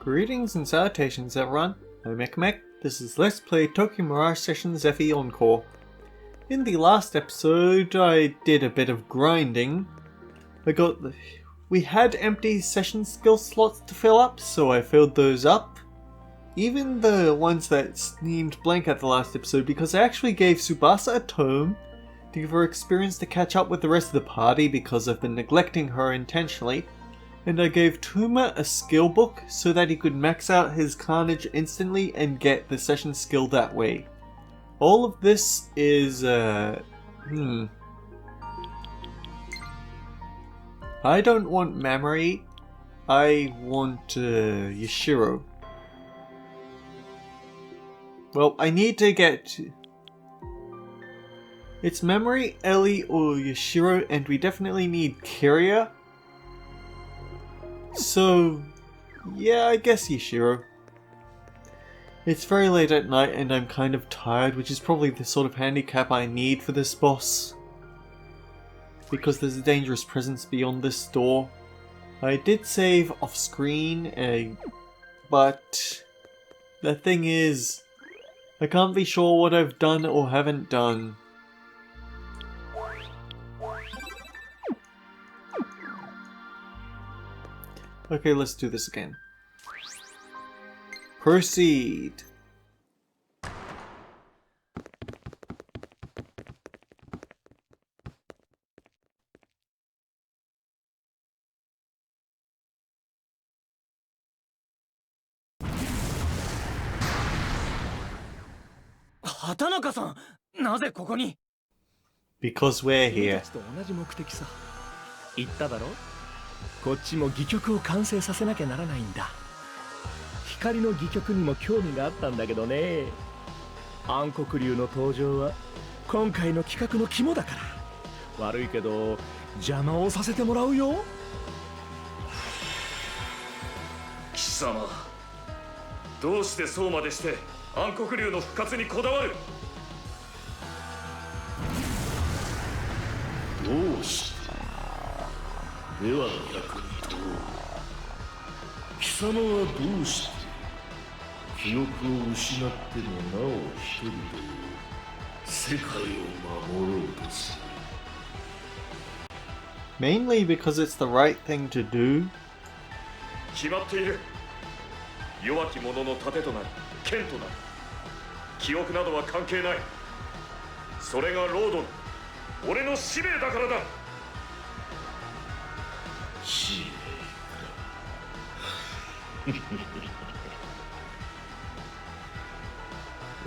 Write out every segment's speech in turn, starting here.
Greetings and salutations everyone, I'm Mekamek. This is Let's Play Tokyo Mirage Sessions FE Encore. In the last episode I did a bit of grinding. We had empty session skill slots to fill up, so I filled those up. Even the ones that seemed blank at the last episode, because I actually gave Tsubasa a tome to give her experience to catch up with the rest of the party because I've been neglecting her intentionally. And I gave Tuma a skill book so that he could max out his carnage instantly and get the session skill that way. All of this is, I don't want Mamori, I want Yashiro. Well, I need to get... It's Mamori, Ellie, or Yashiro, and we definitely need Kiria. So, yeah, I guess Yashiro. It's very late at night and I'm kind of tired, which is probably the sort of handicap I need for this boss. Because there's a dangerous presence beyond this door. I did save off screen, but the thing is, I can't be sure what I've done or haven't done. Okay, let's do this again. Proceed! Hatanaka-san, なぜここに? Because we're here. 言っただろ? こっちも戯曲を完成させなきゃならないんだ。光の戯曲にも興味があったんだけどね。暗黒竜の登場は今回の企画の肝だから。悪いけど邪魔をさせてもらうよ。貴様、どうしてそうまでして暗黒竜の復活にこだわる？どうして？では逆に問おう。貴様はどうして記憶を失ってもなお一人で世界を守ろうとする？ Mainly because it's the right thing to do. 決まっている。弱き者の盾となり剣となる。記憶などは関係ない。それがロードの俺の使命だからだ。使命か。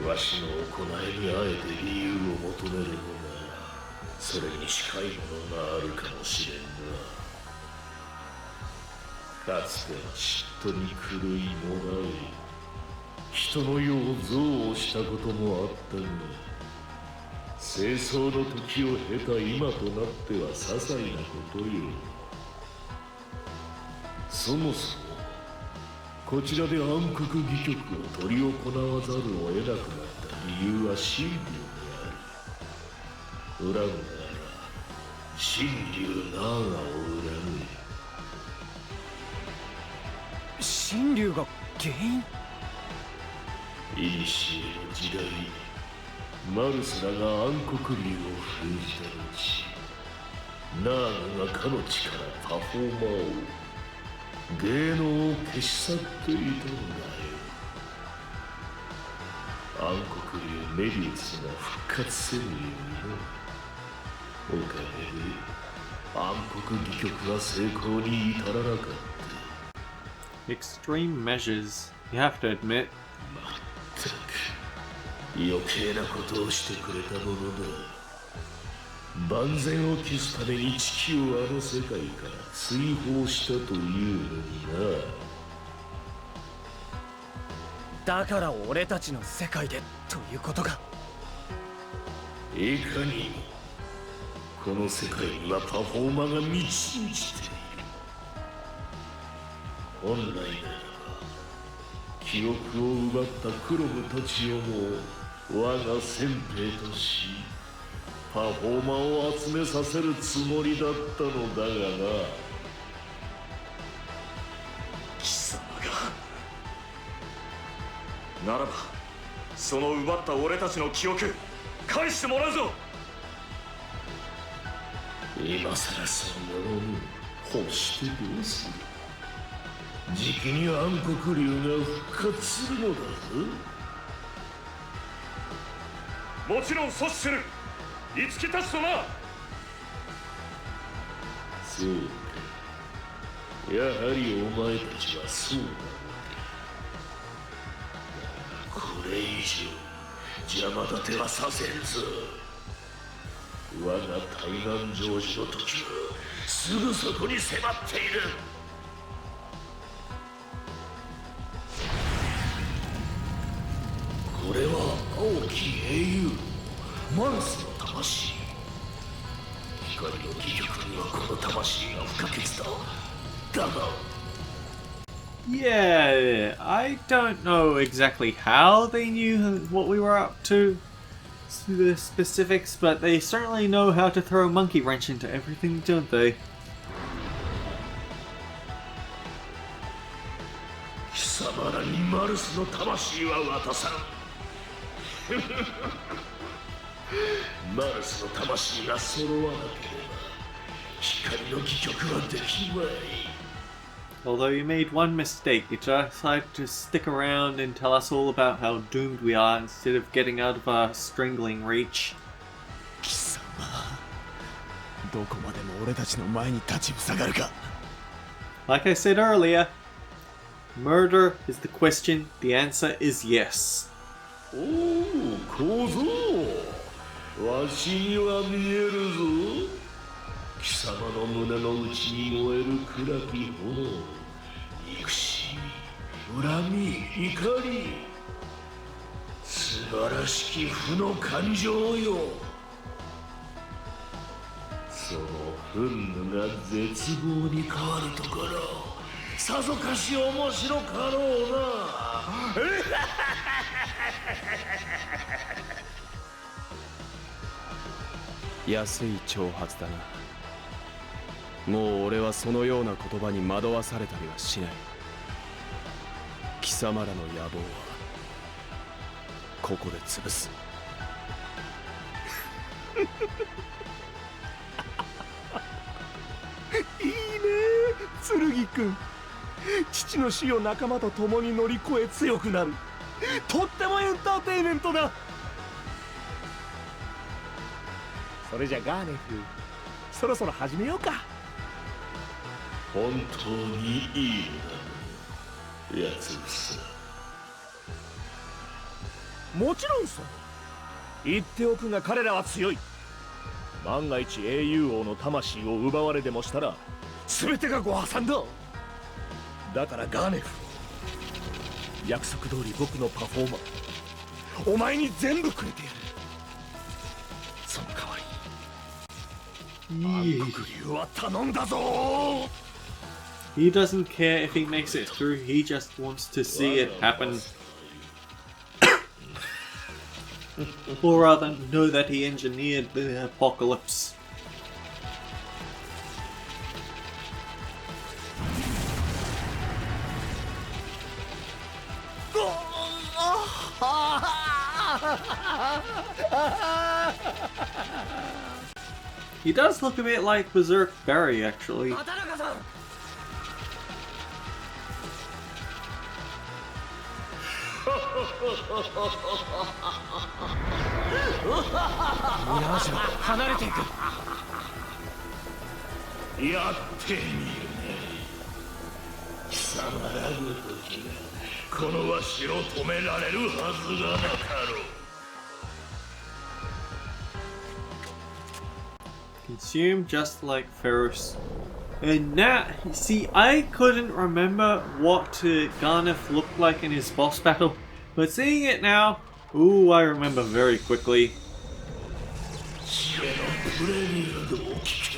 わしの行いにあえて理由を求めるのならそれに近いものがあるかもしれんな。かつては嫉妬に狂いもらい人の世を憎悪したこともあったが清掃の時を経た今となっては些細なことよ。そもそもこちらで暗黒戯曲を執り行わざるを得なくなった理由は神竜である。恨むなら神竜なあがを恨む。神竜が原因？いにしえの時代マルスらが暗黒竜を封じた後ナーガがかの地からパフォーマーを芸能を消し去っていたのだよ。暗黒竜メビウスが復活せぬようにな。おかげで暗黒戯曲は成功に至らなかった。Extreme measures, you have to admit. まったく余計なことをしてくれたものだ。万全を期すために地球をあの世界から追放したというのにな。だから俺たちの世界でということか。いかにもこの世界にはパフォーマーが満ち満ちている。本来ならば記憶を奪ったクロムたちをも我が先兵としパフォーマーを集めさせるつもりだったのだがな。貴様がならばその奪った俺たちの記憶返してもらうぞ。今さらそんなもの欲してどうする。じきに暗黒竜が復活するのだぞ。もちろん阻止する。樹たちとな。そうか、やはりお前たちはそうだ。これ以上邪魔立てはさせんぞ。我が対岸成就の時はすぐそこに迫っている。これは青き英雄マルスの魂。光の戯曲にはこの魂が不可欠だ。だがYeah, I don't know exactly how they knew what we were up to, the specifics, but they certainly know how to throw a monkey wrench into everything, don't they? 貴様らにマルスの魂は渡さん。マルスの魂が揃わなければ光の戯曲はできまい。 Although you made one mistake, you decided to stick around and tell us all about how doomed we are instead of getting out of our strangling reach. 貴様、どこまでも俺たちの前に立ちふさがるか。 Like I said earlier, murder is the question, the answer is yes. おお、小僧、わしには見えるぞ。貴様の胸の内に燃える暗き炎、憎しみ、恨み、怒り、素晴らしき負の感情よ。その憤怒が絶望に変わるところ、さぞかし面白かろうな。安い挑発だな。もう俺はそのような言葉に惑わされたりはしない。貴様らの野望はここで潰す。いいね剣君。父の死を仲間と共に乗り越え強くなる。とってもエンターテイメントだ。それじゃガーネフ、そろそろ始めようか。本当にいいのだ、やつさ。もちろんさ。言っておくが彼らは強い。万が一英雄王の魂を奪われでもしたら全てがご破算だ。だからガーネフ、約束通り僕のパフォーマーお前に全部くれてやる。その代わり暗黒竜は頼んだぞ。 He doesn't care if he makes it through, he just wants to see it happen. Or rather, know that he engineered the apocalypse. He does look a bit like Berserk Barry, actually. ミラージュは離れていく。やってみるね。貴様らごときがこのわしを止められるはずがなかろう。 Consume just like Ferris. And now, see, I couldn't remember what Garneth looked like in his boss battle, but seeing it now, ooh, I remember very quickly. 知恵のプレミアドを聞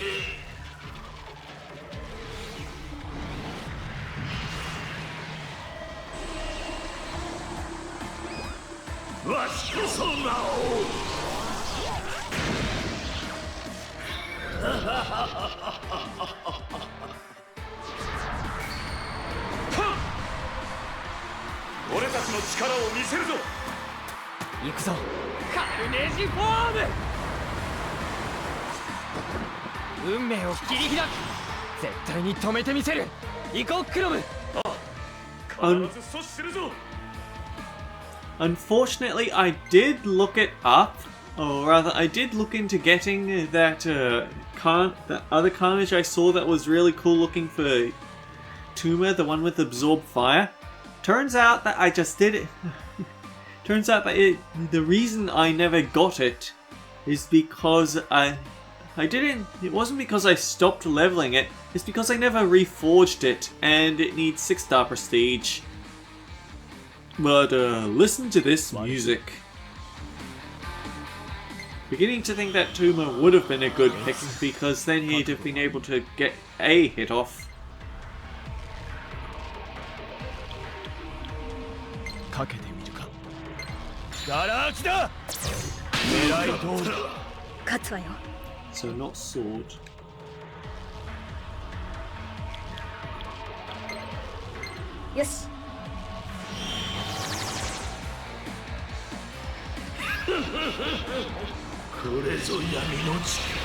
け。わしこそなお。俺たちの力を見せるぞ。行くぞカルネージフォーム。運命を切り開く。絶対に止めてみせる。行こうクロム。必ず阻止するぞ。 Unfortunately, I did look it up, or rather, I did look into getting that that other carnage I saw that was really cool looking for Tuma, the one with absorb fire. Turns out that I just did it. Turns out that the reason I never got it is because I didn't. It wasn't because I stopped leveling it. It's because I never reforged it, and it needs 6-star prestige. But listen to this music. Beginning to think that Tuma would have been a good pick because then he'd have been able to get a hit off. かけてみるか。ガラ空きだ。狙い通り。勝つわよ。 So not sword. よし。これぞ闇の力。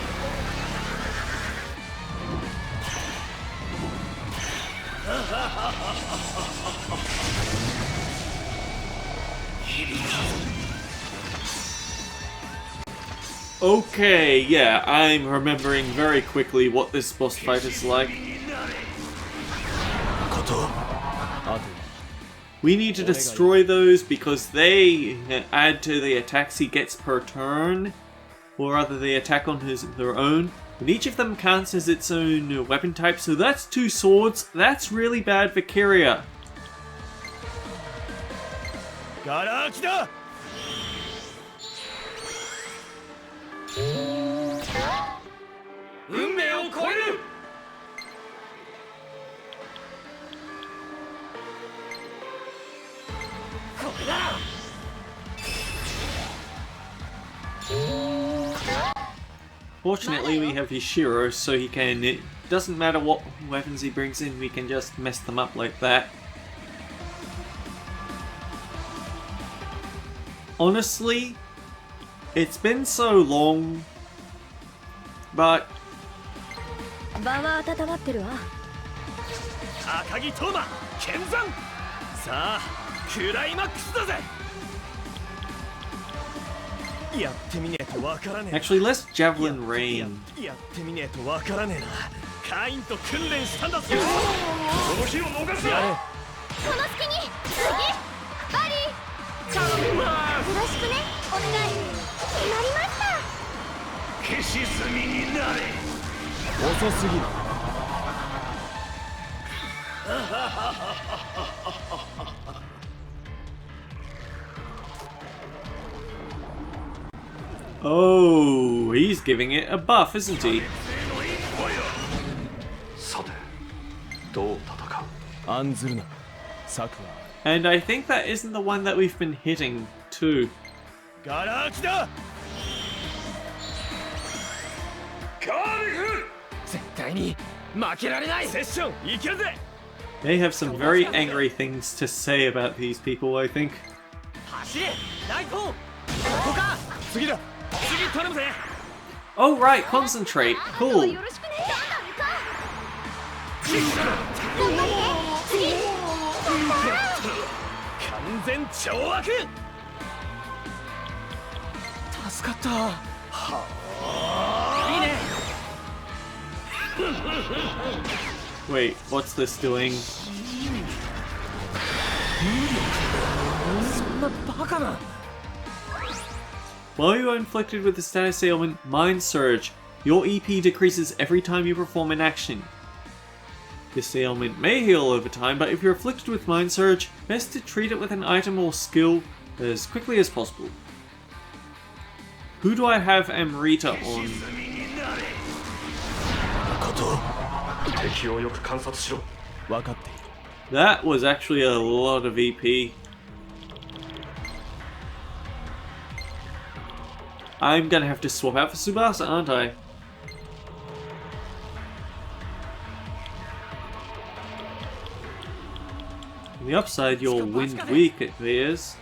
Okay, yeah, I'm remembering very quickly what this boss fight is like. We need to destroy those because they add to the attacks he gets per turn, or rather they attack on their own. And each of them counts as its own weapon type, so that's 2 swords. That's really bad for Kiria. ガラ空きだ。運命を超える。 Fortunately, we have Hishiro, so he can. It doesn't matter what weapons he brings in, we can just mess them up like that. Honestly, it's been so long, but 場は温まってるわ。赤城トーマ剣山。さあクライマックスだぜ。やってみねえとわからねえ。 actually, let's Javelin Rain. やってみねえとわからねえな。カインと訓練したんだぞ。この日を逃すな。この隙に次バリー。よろしくね。お願い。決まりました。消し炭になれ。遅すぎる。 Oh, he's giving it a buff, isn't he? さて、どう戦う？案ずるな。策は。 And I think that isn't the one that we've been hitting too. ガラ空きだ。カーリフ！絶対に負けられない。セッションいけるぜ。 They have some very angry things to say about these people, I think. 走れ大根。ここか。次だ。次頼むぜ。 Oh, right, concentrate. Cool. よろしくね。頑張って。次。完全懲悪。助かった。はあ。いいね。 Wait, what's this doing? そんなバカな。 While you are inflicted with the status ailment Mind Surge, your EP decreases every time you perform an action. This ailment may heal over time, but if you're afflicted with Mind Surge, best to treat it with an item or skill as quickly as possible. Who do I have Amrita on? 敵をよく観察しろ。分かっている。 That was actually a lot of EP. I'm gonna have to swap out for Tsubasa, aren't I? On the upside, your wind weak appears.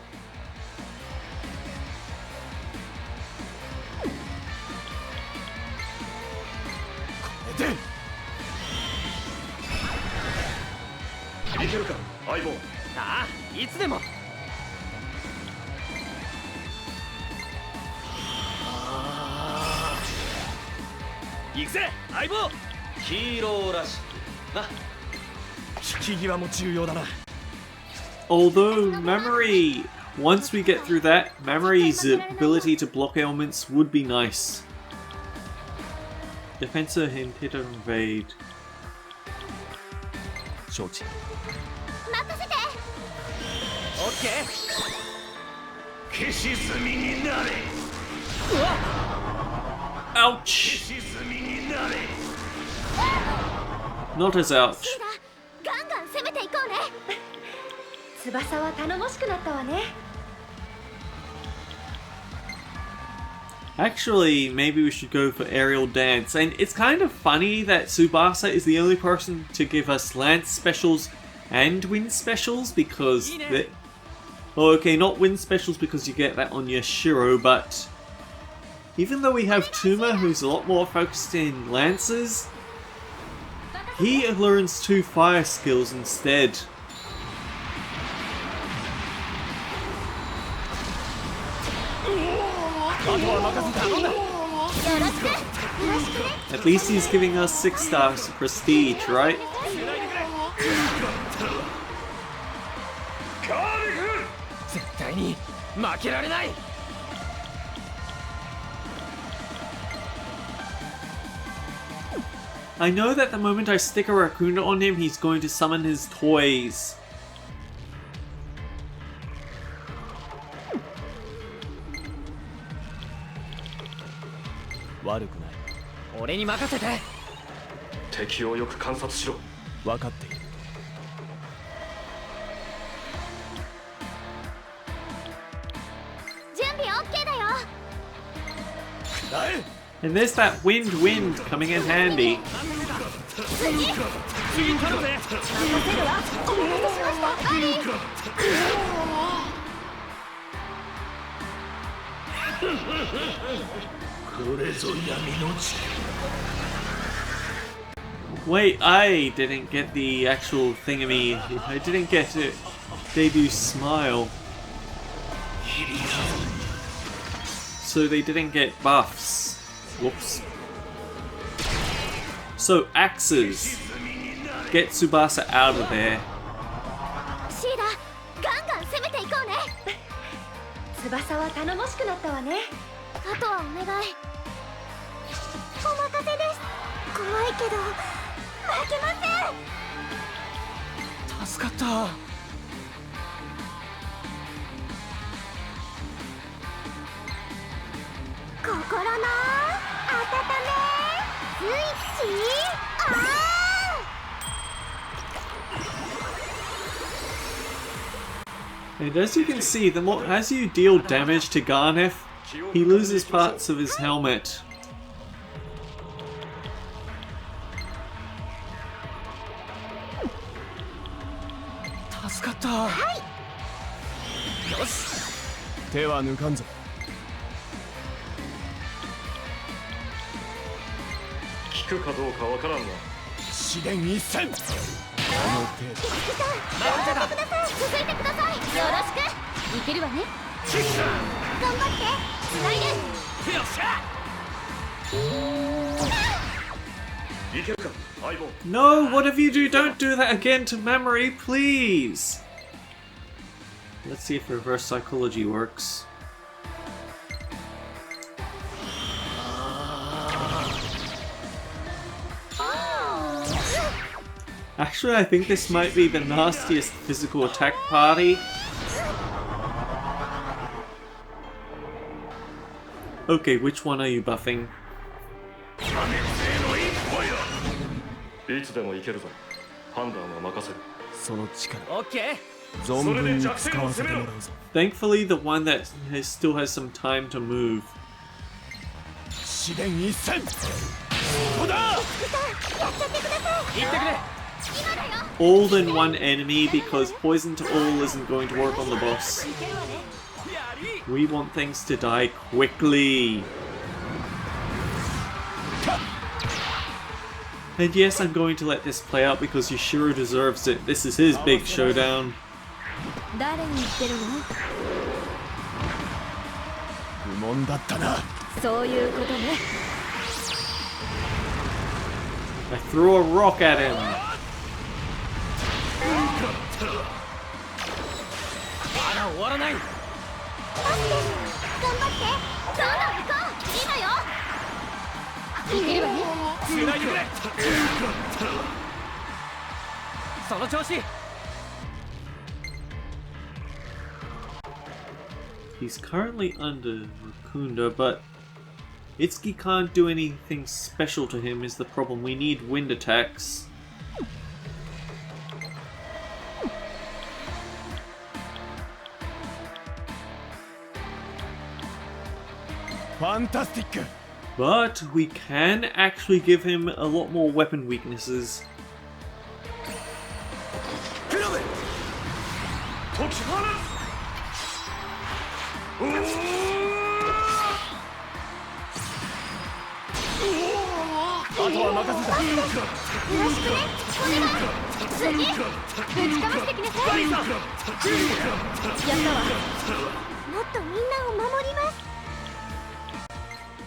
Although memory, once we get through that, memory's ability to block ailments would be nice. Defensor and hit or invade. 承知。任せて。オッケー。消し済みになれ。Ouch! 消し済みになれ。 Not as ouch. シーラ、ガンガン攻めていこうね。翼は頼もしくなったわね。 Actually, maybe we should go for aerial dance. And it's kind of funny that Tsubasa is the only person to give us lance specials and wind specials because they... Oh, okay, not wind specials because you get that on your Shiro, but even though we have Tuma, who's a lot more focused in lances, he learns 2 fire skills instead. At least he's giving us 6 stars of prestige, right? I know that the moment I stick a raccoon on him, he's going to summon his toys. And there's that wind coming in handy. Wait, I didn't get the actual thingamy. I didn't get it. Debut smile. So they didn't get buffs. Whoops. So axes. Get Tsubasa out of there. シーラ、ガンガン攻めていこうね。翼は頼もしくなったわね。あとはお願い。お任せです。怖いけど負けません。助かった。心の温めスイッチオン。 And as you can see, the more as you deal damage to Garneth, he loses parts of his helmet. No, whatever you do, don't do that again to memory, please! Let's see if reverse psychology works. Actually, I think this might be the nastiest physical attack party. Okay, which one are you buffing? いつでも行けるぞ。判断は任せる。その力。オッケー。存分に使わせてもらうぞ。 Thankfully, the one that still has some time to move. 試練一戦。ここだ。やっちゃってください。行ってくれ。all than one enemy because poison to all isn't going to work on the boss. We want things to die quickly. And yes, I'm going to let this play out because Yashiro deserves it. This is his big showdown. I threw a rock at him. He's currently under Rukunda, but Itsuki can't do anything special to him is the problem. We need wind attacks. Fantastic! But we can actually give him a lot more weapon weaknesses.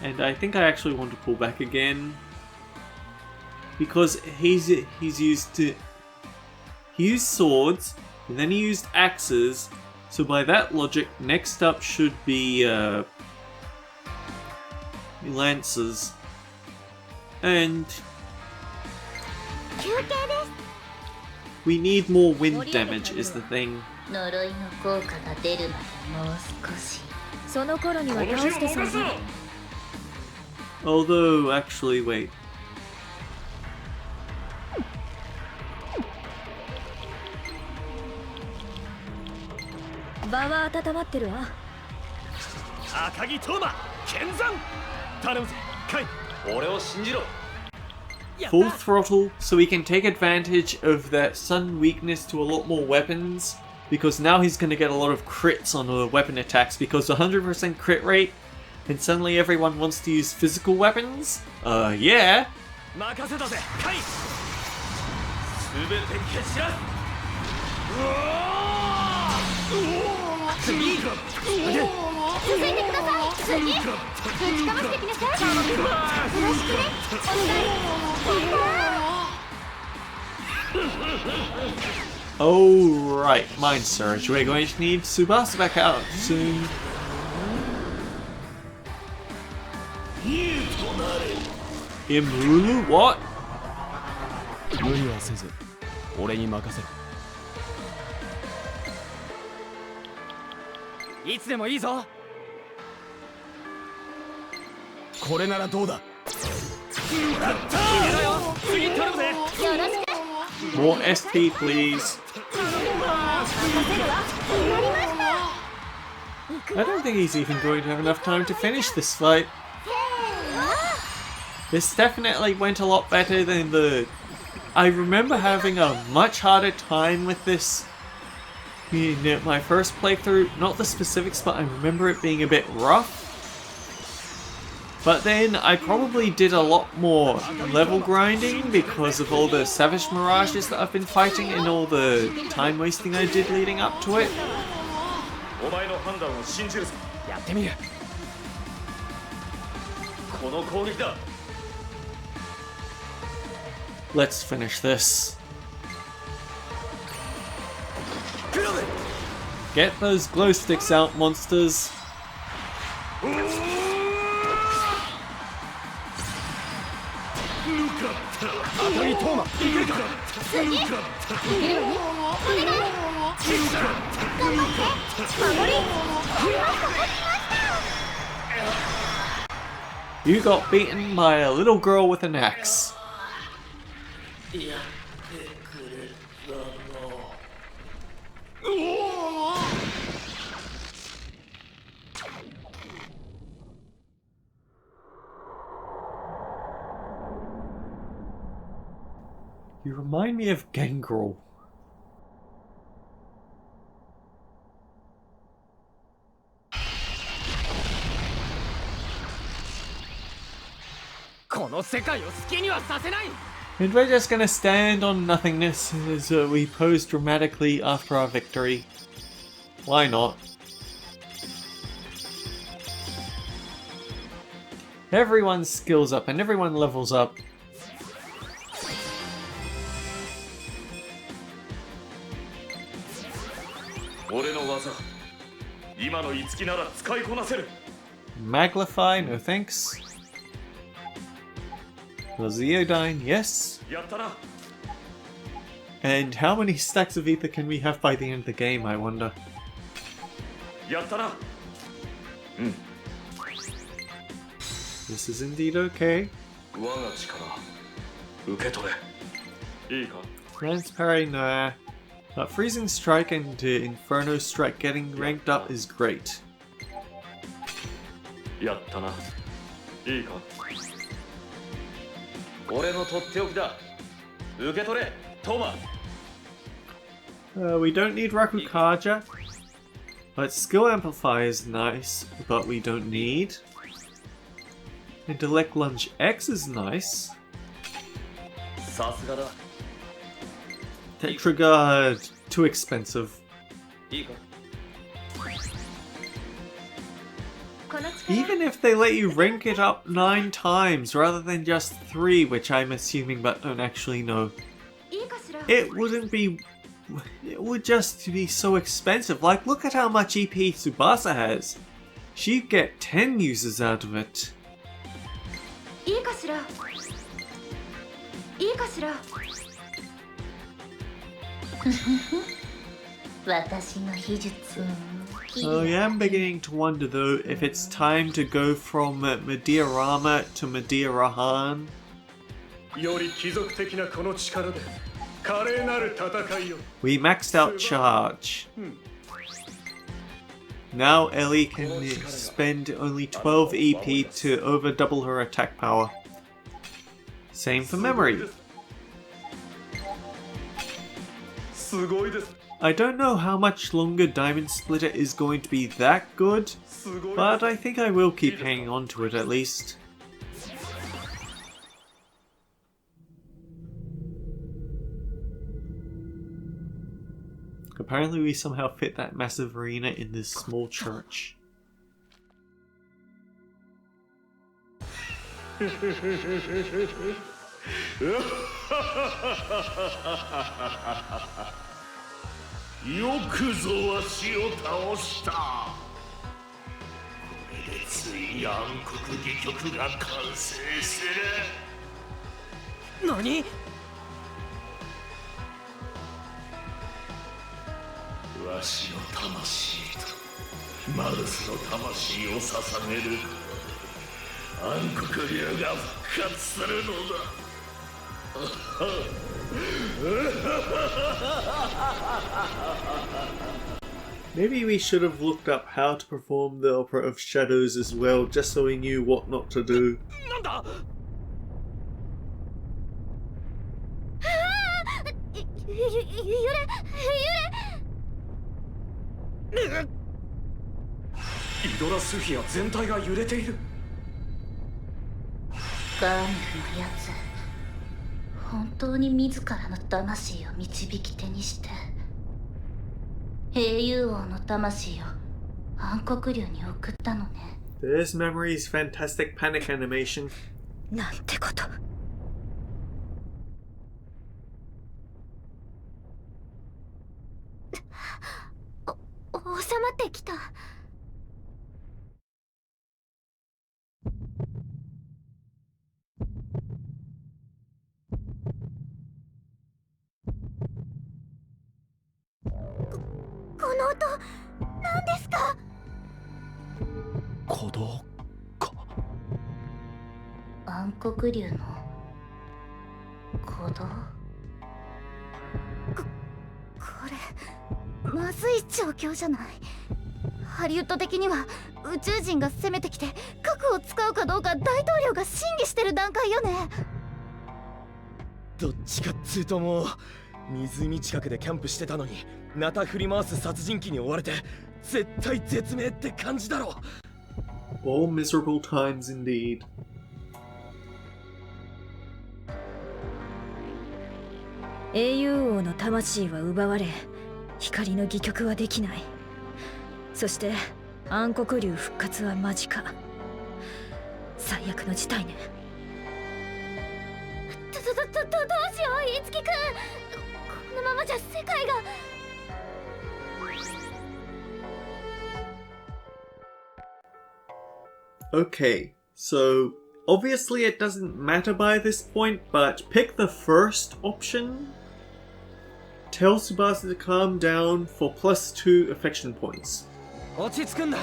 And I think I actually want to pull back again because he used swords and then he used axes, so by that logic next up should be lances. And we need more wind damage is the thing. Although, actually, wait. Full throttle, so he can take advantage of that sun weakness to a lot more weapons, because now he's going to get a lot of crits on the weapon attacks, because 100% crit rate, and suddenly everyone wants to use physical weapons? Yeah! Oh right, Mind Surge. We're going to need Tsubasa back out soon. Imulu? What? More ST, please. I don't think he's even going to have enough time to finish this fight. This definitely went a lot better than the... I remember having a much harder time with this in my first playthrough. Not the specifics, but I remember it being a bit rough. But then I probably did a lot more level grinding because of all the Savage Mirages that I've been fighting and all the time wasting I did leading up to it. Let's finish this. Get those glow sticks out, monsters. You got beaten by a little girl with an axe. You remind me of Gangrel. この世界を好きにはさせない。 And we're just gonna stand on nothingness as we pose dramatically after our victory. Why not? Everyone skills up and everyone levels up. 俺の技、今の樹なら使いこなせる。 Maglify, no thanks. Zeodine, yes. やったな。 And how many stacks of ether can we have by the end of the game, I wonder? やったな。うん。 This is indeed okay. 我が力、受け取れ。いいか。 Lance Parry, nah. Freezing Strike and Inferno Strike getting ranked up is great. やったな。いいか。俺のとっておきだ。受け取れ、トマ。We don't need Rakukaja. But Skill Amplify is nice, but we don't need. Intellect Lunge X is nice. さすがだ。 Tetragard, too expensive. いいか。 Even if they let you rank it up 9 times rather than just 3, which I'm assuming but don't actually know, it wouldn't be... It would just be so expensive. Like, look at how much EP Tsubasa has. She'd get 10 uses out of it. いいかしら。いいかしら。私の秘術。 Oh yeah, I'm beginning to wonder though if it's time to go from Madirama to Madirahan. より貴族的なこの力で華麗なる戦いを。 We maxed out Charge. Now Ellie can spend only 12 EP to over double her attack power. Same for Memory. すごいです。 I don't know how much longer Diamond Splitter is going to be that good, but I think I will keep hanging on to it at least. Apparently we somehow fit that massive arena in this small church. Nani? わしの魂とマルスの魂を捧げる暗黒竜が復活するのだ。Maybe we should have looked up how to perform the Opera of Shadows as well, just so we knew what not to do. なんだ。イドラスフィア全体が揺れている。ガーネフのやつ、本当に自らの魂を導き手にして英雄王の魂を暗黒竜に送ったのね。 There's Memory's fantastic panic animation. なんてこと。収まってきた。この音、何ですか？鼓動か。暗黒竜の鼓動。これまずい状況じゃない。ハリウッド的には宇宙人が攻めてきて核を使うかどうか大統領が審議してる段階よね。どっちかっつうともう湖近くでキャンプしてたのにナタ振り回す殺人鬼に追われて絶対絶命って感じだろ。 All miserable times indeed. 英雄王の魂は奪われ、光の戯曲はできない。そして暗黒竜復活は間近。最悪の事態ね。どうしよう、いつきくん。このままじゃ世界が。Okay, so obviously it doesn't matter by this point, but pick the first option. Tell Tsubasa to calm down for +2 affection points. 落ち着くんだ。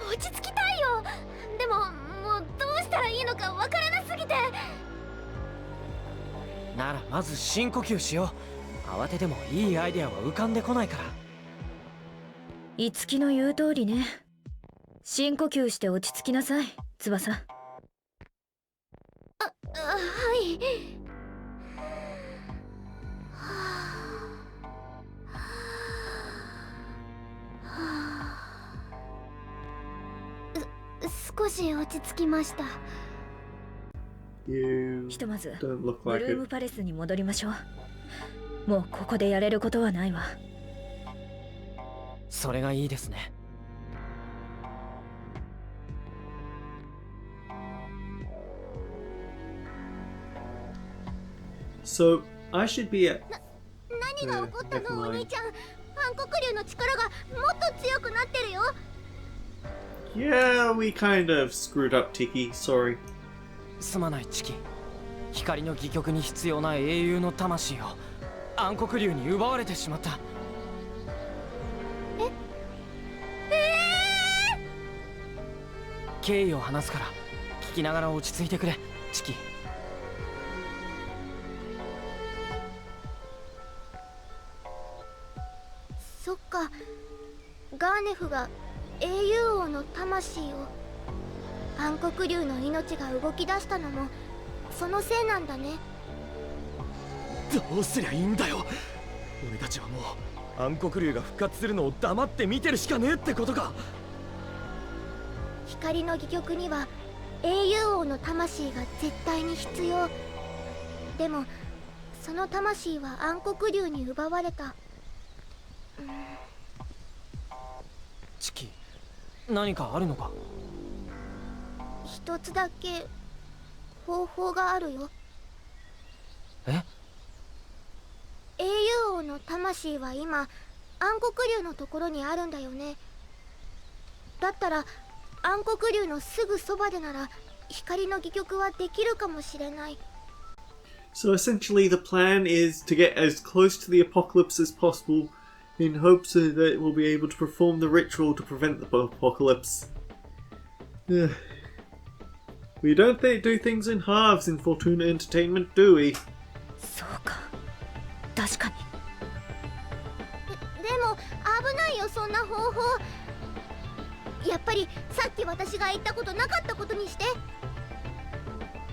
落ち着きたいよ。でももうどうしたらいいのかわからなすぎて。ならまず深呼吸しよう。慌ててもいいアイデアは浮かんでこないから。いつきの言う通りね。深呼吸して落ち着きなさい、翼。はい。少し落ち着きました。ひとまず don't look ブ like ルーム it. パレスに戻りましょう。もうここでやれることはないわ。それがいいですね。So I should be at. 何が起こったの、お兄ちゃん。暗黒竜の力がもっと強くなってるよ。Yeah, we kind of screwed up, Tiki. Sorry. すまないチキ。光の戯曲に必要な英雄の魂を暗黒竜に奪われてしまった。経緯を話すから聞きながら落ち着いてくれ、チキ。そっか、ガーネフが英雄王の魂を。暗黒竜の命が動き出したのもそのせいなんだね。どうすりゃいいんだよ。俺たちはもう暗黒竜が復活するのを黙って見てるしかねえってことか。光の戯曲には英雄王の魂が絶対に必要。でもその魂は暗黒竜に奪われた。チキ、何かあるのか。一つだけ方法があるよ。え？英雄王の魂は今暗黒竜のところにあるんだよね。だったら暗黒竜のすぐそばでなら光の戯曲はできるかもしれない。 So essentially, the plan is to get as close to the apocalypse as possible, in hopes that we'll be able to perform the ritual to prevent the apocalypse. We don't do things in halves in Fortuna Entertainment, do we? そうか、確かに。でも危ないよ、そんな方法。やっぱりさっき私が言ったことなかったことにして。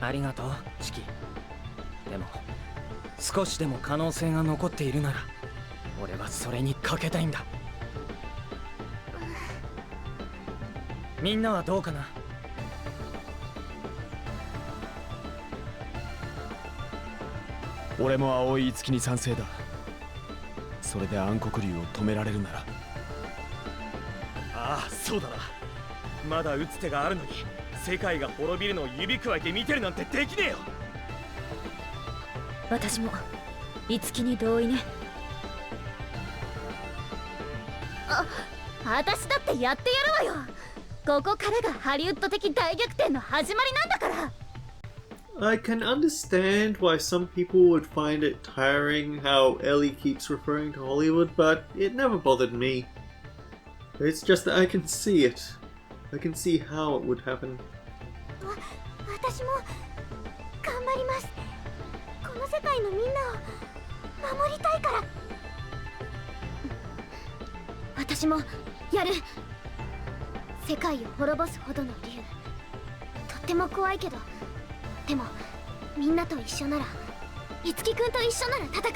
ありがとう、チキ。でも少しでも可能性が残っているなら俺はそれにかけたいんだ。みんなはどうかな。俺も青い月に賛成だ。それで暗黒竜を止められるなら。ああ、そうだな。まだ打つ手があるのに世界が滅びるのを指くわえて見てるなんてできねえよ。私も樹に同意ね。私だってやってやるわよ。ここからがハリウッド的大逆転の始まりなんだから。I can understand why some people would find it tiring how Ellie keeps referring to Hollywood, but it never bothered me. It's just that I can see it. I can see how it would happen. 私も頑張ります。この世界のみんなを守りたいから。私もやる。世界を滅ぼすほどの竜、とっても怖いけど、でもみんなと一緒なら、いつきくんと一緒なら戦える。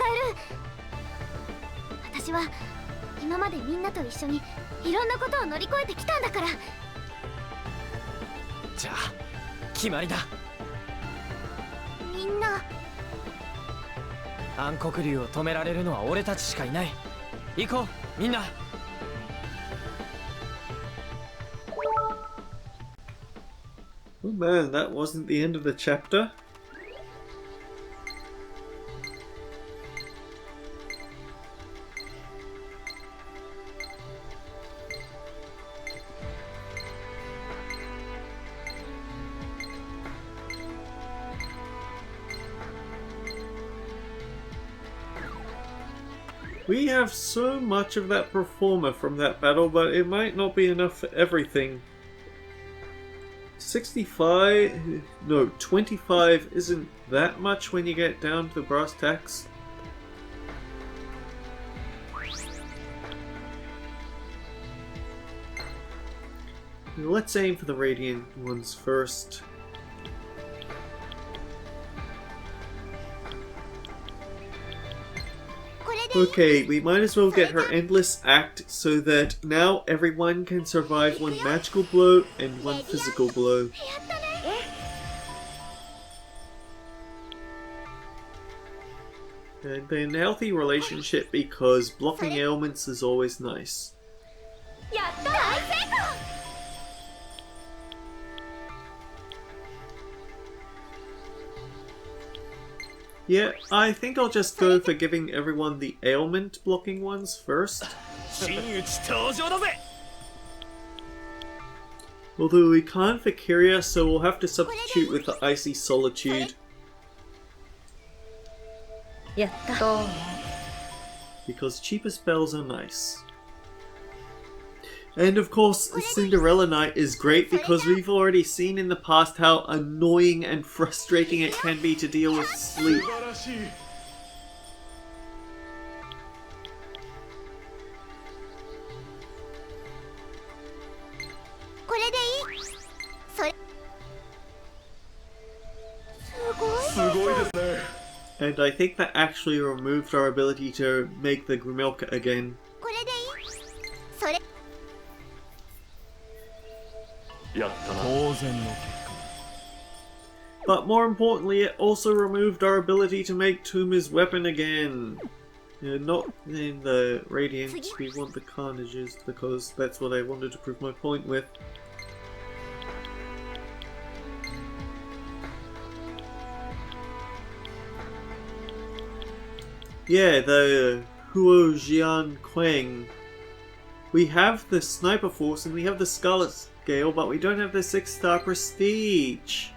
私は今までみんなと一緒にいろんなことを乗り越えてきたんだから。じゃあ決まりだ。みんな暗黒竜を止められるのは俺たちしかいない。行こうみんな。Oh man, that wasn't the end of the chapter. We have so much of that performer from that battle, but it might not be enough for everything. 65, no, 25 isn't that much when you get down to the brass tacks. Let's aim for the radiant ones first. Okay, we might as well get her endless act so that now everyone can survive one magical blow and one physical blow. And then healthy relationship because blocking ailments is always nice. Yeah, I think I'll just go for giving everyone the ailment blocking ones first. Although we can't for Kyria, so we'll have to substitute with the Icy Solitude. Because cheaper spells are nice. And of course, Cinderella Night is great because we've already seen in the past how annoying and frustrating it can be to deal with sleep. And I think that actually removed our ability to make the Grimelka again. But more importantly, it also removed our ability to make Tuma's weapon again. Not in the Radiance, we want the Carnages because that's what I wanted to prove my point with. Yeah, the Huo Jian Quang. We have the Sniper Force and we have the Scarlet Scale, but we don't have the 6-star Prestige.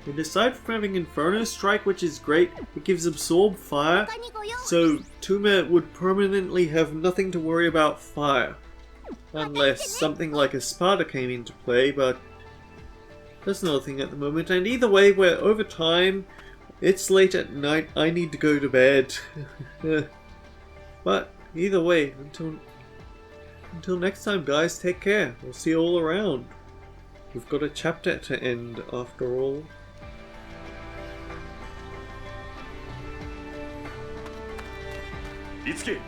And aside from having Inferno Strike, which is great, it gives Absorb Fire, so Tuma would permanently have nothing to worry about fire. Unless something like a Sparta came into play, but that's not a thing at the moment. And either way, we're over time. It's late at night, I need to go to bed. But either way, until next time guys, take care. We'll see you all around. We've got a chapter to end after all. Itsuki!